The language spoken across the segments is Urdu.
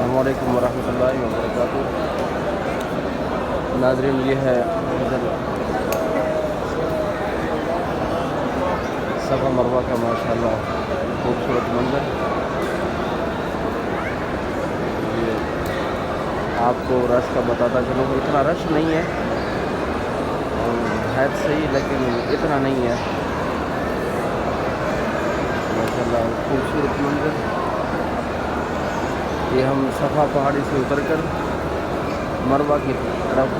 السلام علیکم ورحمۃ اللہ وبرکاتہ۔ ناظرین، یہ ہے ادھر صفا مروہ کا ماشاءاللہ خوبصورت منظر۔ یہ آپ کو رش کا بتاتا چلوں کہ اتنا رش نہیں ہے، ہے صحیح لیکن اتنا نہیں ہے ماشاءاللہ خوبصورت منظر۔ یہ ہم صفا پہاڑی سے اتر کر مروہ کی طرف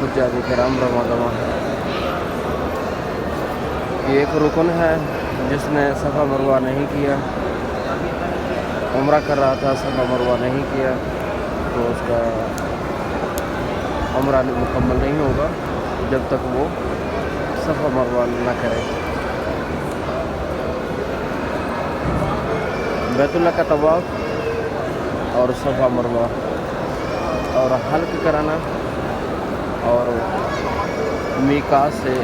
حجاج کرام رواں ہے۔ یہ ایک رکن ہے، جس نے صفا مروہ نہیں کیا، عمرہ کر رہا تھا صفا مروہ نہیں کیا تو اس کا عمرہ مکمل نہیں ہوگا جب تک وہ صفا مروہ نہ کرے۔ بیت اللہ کا طواف اور صفا مروہ اور حلق کرانا اور میقات سے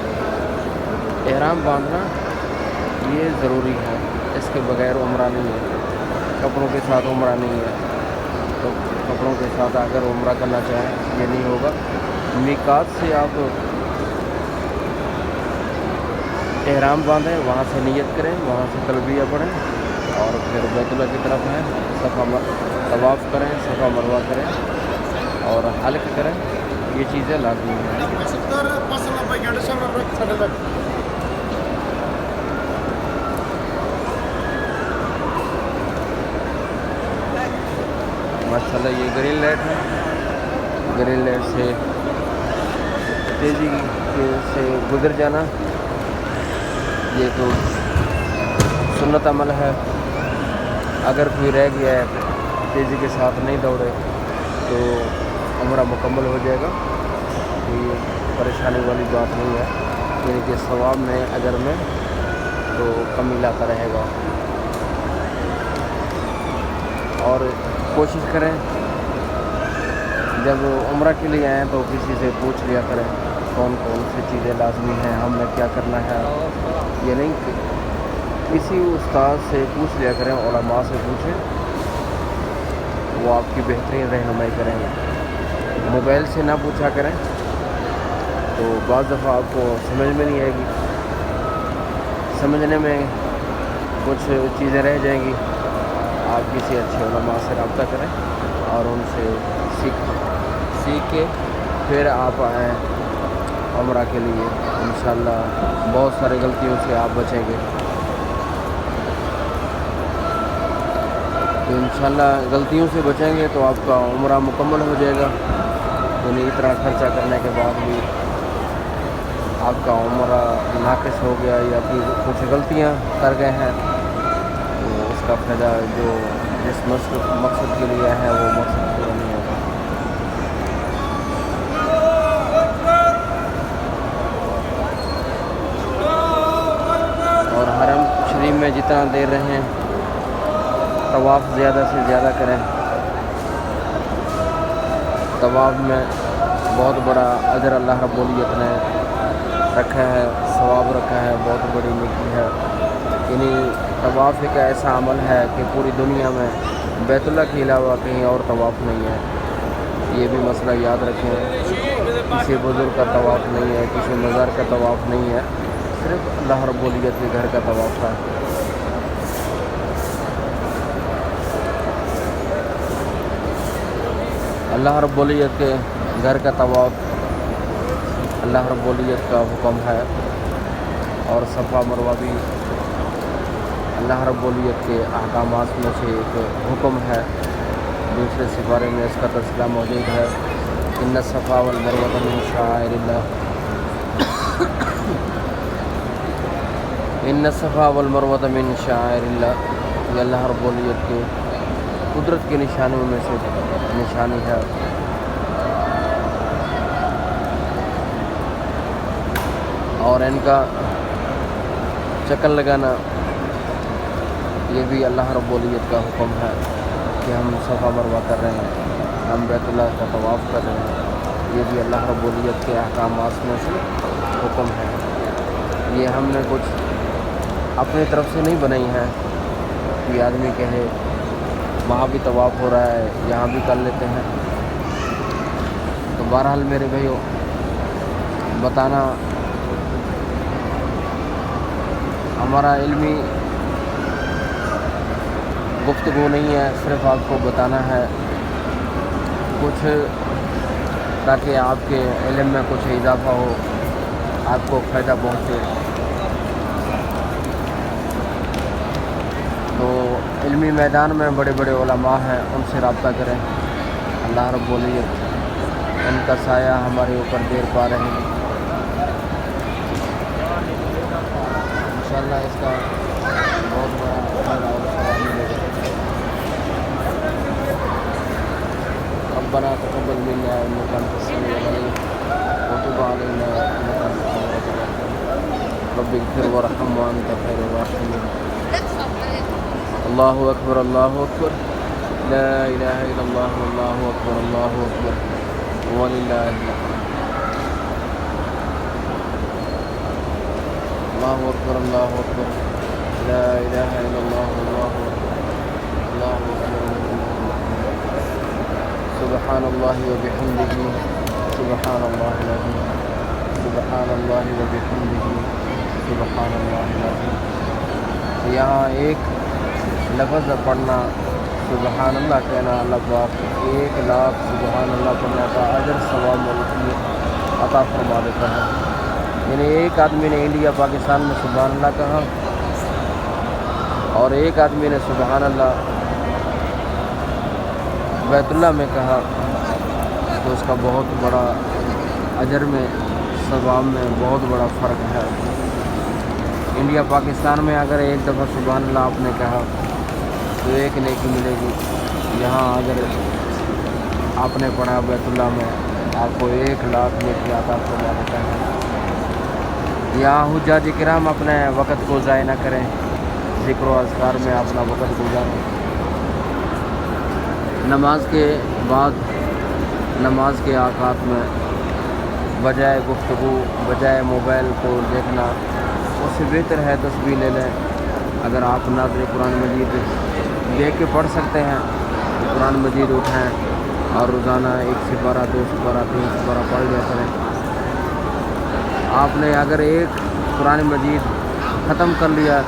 احرام باندھنا یہ ضروری ہے، اس کے بغیر عمرہ نہیں ہے۔ کپڑوں کے ساتھ عمرہ نہیں ہے، تو کپڑوں کے ساتھ اگر عمرہ کرنا چاہیں یہ نہیں ہوگا۔ میقات سے آپ احرام باندھیں، وہاں سے نیت کریں، وہاں سے تلبیہ پڑھیں اور پھر بیت اللہ کی طرف ہیں، صفا طواف کریں، صفا مروہ کریں اور حلق کریں۔ یہ چیزیں لازمی ہیں۔ ماشاءاللہ یہ گرین لائٹ ہے، گرین لائٹ سے تیزی سے گزر جانا یہ تو سنت عمل ہے۔ اگر کوئی رہ گیا ہے تیزی کے ساتھ نہیں دوڑے تو عمرہ مکمل ہو جائے گا، کوئی پریشانی والی بات نہیں ہے، یعنی کہ ثواب میں اجر میں تو کمی لاتا رہے گا۔ اور کوشش کریں جب عمرہ کے لیے آئیں تو کسی سے پوچھ لیا کریں کون کون سی چیزیں لازمی ہیں، ہم نے کیا کرنا ہے۔ یہ نہیں کہ کسی استاد سے پوچھ لیا کریں، علماء سے پوچھیں، وہ آپ کی بہترین رہنمائی کریں گے۔ موبائل سے نہ پوچھا کریں تو بعض دفعہ آپ کو سمجھ میں نہیں آئے گی، سمجھنے میں کچھ چیزیں رہ جائیں گی۔ آپ کسی اچھے علماء سے رابطہ کریں اور ان سے سیکھ کے پھر آپ آئیں عمرہ کے لیے، انشاءاللہ بہت ساری غلطیوں سے آپ بچیں گے۔ تو انشاءاللہ غلطیوں سے بچیں گے تو آپ کا عمرہ مکمل ہو جائے گا، یعنی اتنا خرچہ کرنے کے بعد بھی آپ کا عمرہ ناقص ہو گیا یا پھر کچھ غلطیاں کر گئے ہیں تو اس کا فائدہ جو جس مقصد کے لیے ہے وہ مقصد پورا نہیں ہوگا۔ اور حرم شریف میں جتنا دیر رہیں طواف زیادہ سے زیادہ کریں۔ طواف میں بہت بڑا اجر اللہ رب العزت نے رکھا ہے، ثواب رکھا ہے، بہت بڑی نیکی ہے۔ یعنی طواف ایک ایسا عمل ہے کہ پوری دنیا میں بیت اللہ کے علاوہ کہیں اور طواف نہیں ہے، یہ بھی مسئلہ یاد رکھیں۔ کسی بزرگ کا طواف نہیں ہے، کسی مزار کا طواف نہیں ہے، صرف اللہ رب العزت کے گھر کا طواف ہے۔ اللہ رب العزت کے گھر کا طواف اللہ رب العزت کا حکم ہے، اور صفا مروہ بھی اللہ رب العزت کے احکامات میں سے ایک حکم ہے۔ دوسرے سپارے میں اس کا تذکرہ موجود ہے، ان الصفا والمروۃ من شعائر اللہ، ان الصفا والمروۃ من شعائر اللہ، یہ اللہ رب العزت کے قدرت کی نشانیوں میں سے نشانی ہے۔ اور ان کا چکر لگانا یہ بھی اللہ رب العزت کا حکم ہے کہ ہم صفا مروہ کر رہے ہیں، ہم بیت اللہ کا طواف کر رہے ہیں، یہ بھی اللہ رب العزت کے احکامات میں سے حکم ہے۔ یہ ہم نے کچھ اپنی طرف سے نہیں بنائی ہیں، کوئی آدمی کہے وہاں بھی طواف ہو رہا ہے، یہاں بھی کر لیتے ہیں۔ تو بہرحال میرے بھائیوں، بتانا ہمارا علمی گفتگو نہیں ہے، صرف آپ کو بتانا ہے کچھ، تاکہ آپ کے علم میں کچھ اضافہ ہو، آپ کو فائدہ پہنچے۔ تو علمی میدان میں بڑے بڑے علماء ہیں، ان سے رابطہ کریں، اللہ رب العزت ان کا سایہ ہمارے اوپر دیر پا رہے ہیں انشاءاللہ۔ اس کا بہت بڑا فائدہ اور ثواب ملے گا۔ ربنا تقبل منا انك انت السميع العليم وتب علينا انك انت التواب الرحيم رب اغفر وارحم وانت خير الراحمين۔ اللہ اکبر، اللہ اکبر، لا الہ الا اللہ، اللہ اکبر، اللہ اکبر، وللہ اللہ اکبر، اللہ اکبر، لا الہ الا اللہ، اللہ اکبر، اللہ اکبر، سبحان اللہ وبحمدہ، سبحان اللہ العظیم، سبحان اللہ وبحمدہ، سبحان اللہ العظیم۔ یہاں ایک لفظ پڑھنا، سبحان اللہ کہنا، اللہ پاک 1,00,000 سبحان اللہ پڑھنے کا اجر ثواب عطا فرما دیتا ہے۔ یعنی ایک آدمی نے انڈیا پاکستان میں سبحان اللہ کہا اور ایک آدمی نے سبحان اللہ بیت اللہ میں کہا، تو اس کا بہت بڑا اجر میں، ثواب میں بہت بڑا فرق ہے۔ انڈیا پاکستان میں اگر ایک دفعہ سبحان اللہ آپ نے کہا تو ایک نیکی ملے گی، یہاں اگر آپ نے پڑھا بیت اللہ میں، آپ کو 1,00,000 نیکی عطا فرما دیتا ہے۔ یہاں حجاج کرام اپنے وقت کو ضائع نہ کریں، ذکر و اذکار میں اپنا وقت گزاریں۔ نماز کے بعد، نماز کے اوقات میں بجائے گفتگو، بجائے موبائل کو دیکھنا، اس سے بہتر ہے تسبیح لے لیں۔ اگر آپ ناظر قرآن مجید دیکھ کے پڑھ سکتے ہیں تو قرآن مجید اٹھائیں اور روزانہ 1 سپارہ، 2 سپارہ، 3 سپارہ پڑھ لیا کریں۔ آپ نے اگر ایک قرآن مجید ختم کر لیا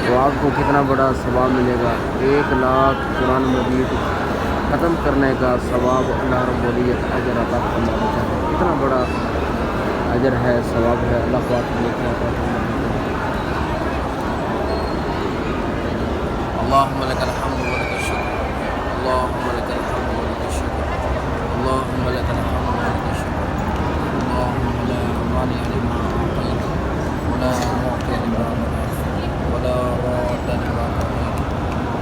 تو آپ کو کتنا بڑا ثواب ملے گا۔ 1,00,000 قرآن مجید ختم کرنے کا ثواب اللہ رب العزت اجر عطا فرما دیتا ہے۔ اتنا بڑا اجر ہے، ثواب ہے، اللہ پاک نے عطا فرما دیتا ہے۔ اللہم لک الحمد و لک الشکر، اللہم لک الحمد و لک الشکر، اللہم لک الحمد و لک الشکر، اللہم لا مانع لما اعطیت ولا معطی لما منعت ولا راد لما قضیت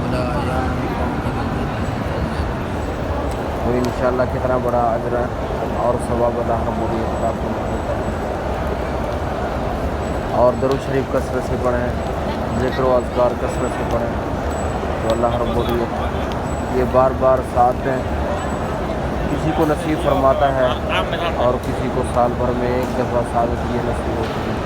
ولا ينفع ذا الجد منك الجد۔ اور انشاءاللہ کتنا بڑا اجر اور ثواب اللہ رب العزت عطا فرما دیتا ہے۔ اور درود شریف کثرت سے پڑھیں، ذکر و اذکار کثرت سے پڑھیں، تو اللہ رب العزت یہ بار بار ساتھ دیں۔ کسی کو نصیب فرماتا ہے اور کسی کو سال بھر میں ایک دفعہ ثابت یہ نصیب ہوتی ہے۔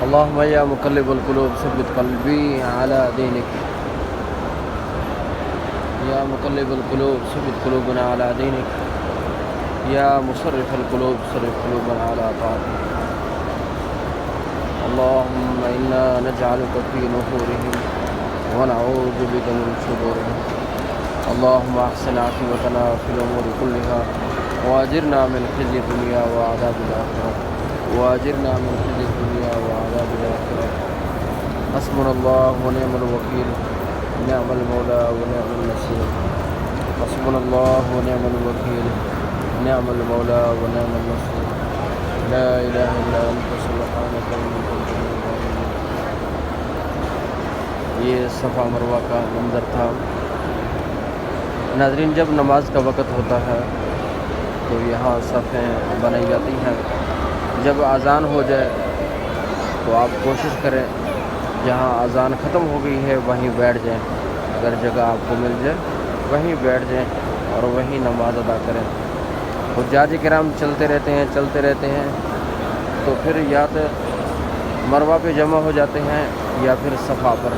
اللہم یا مقلب القلوب ثبت قلبی علی دینک، یا مقلب القلوب ثبت قلوبنا علی دینک، یا مصرف القلوب صرف قلوبنا علی طاعتک۔ اللہم انا نجعلک فی نحورہم ونعوذ بک من شرورہم۔ اللہم احسن عاقبتنا فی الامور کلها واجرنا من خزي الدنیا وعذاب الآخرہ، واجرنا من خزي الدنیا وعذاب الآخرہ۔ حسبنا اللہ ونعم الوکیل، نعم المولا ونعم النصیر۔ حسبنا اللہ ونعم الوکیل، نعم المولا ونعم النصیر۔ لا الہ الا انت سبحانک انی کنت من الظالمین۔ یہ صفا مروہ کا منظر تھا۔ ناظرین، جب نماز کا وقت ہوتا ہے تو یہاں صفیں بنائی جاتی ہیں۔ جب اذان ہو جائے تو آپ کوشش کریں جہاں اذان ختم ہو گئی ہے وہیں بیٹھ جائیں، اگر جگہ آپ کو مل جائے وہیں بیٹھ جائیں اور وہیں نماز ادا کریں۔ حجاج کرام چلتے رہتے ہیں تو پھر یا تو مروہ پہ جمع ہو جاتے ہیں یا پھر صفا پر،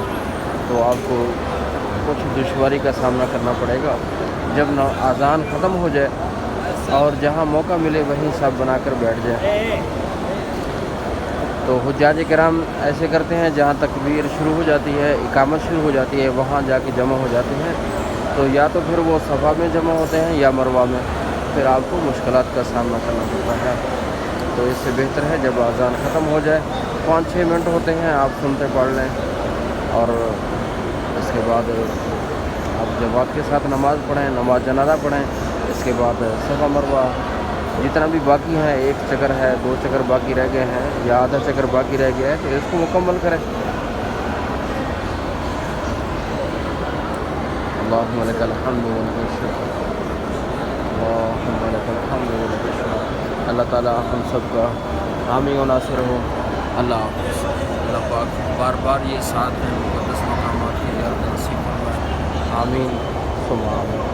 تو آپ کو کچھ دشواری کا سامنا کرنا پڑے گا۔ جب اذان ختم ہو جائے اور جہاں موقع ملے وہیں سب بنا کر بیٹھ جائے۔ تو حجاج کرام ایسے کرتے ہیں، جہاں تکبیر شروع ہو جاتی ہے، اقامت شروع ہو جاتی ہے، وہاں جا کے جمع ہو جاتے ہیں۔ تو یا تو پھر وہ صفا میں جمع ہوتے ہیں یا مروہ میں، پھر آپ کو مشکلات کا سامنا کرنا پڑتا ہے۔ تو اس سے بہتر ہے جب اذان ختم ہو جائے، 5-6 منٹ ہوتے ہیں، آپ سنتے پڑھ لیں، اور اس کے بعد آپ جماعت کے ساتھ نماز پڑھیں، نماز جنازہ پڑھیں۔ اس کے بعد صفا مروہ جتنا بھی باقی ہیں، 1 چکر ہے، 2 چکر باقی رہ گئے ہیں یا آدھا چکر باقی رہ گیا ہے، تو اس کو مکمل کریں۔ اللہم لک الحمد ولک الشکر، اللہم لک الحمد ولک الشکر۔ اللہ تعالیٰ ہم سب کا حامی و ناصر ہو۔ اللہ حافظ۔ اللہ پاک بار بار یہ ساتھ ہیں مقدس مقامات کی زیارت نصیب فرمائے۔ آمین ثم آمین۔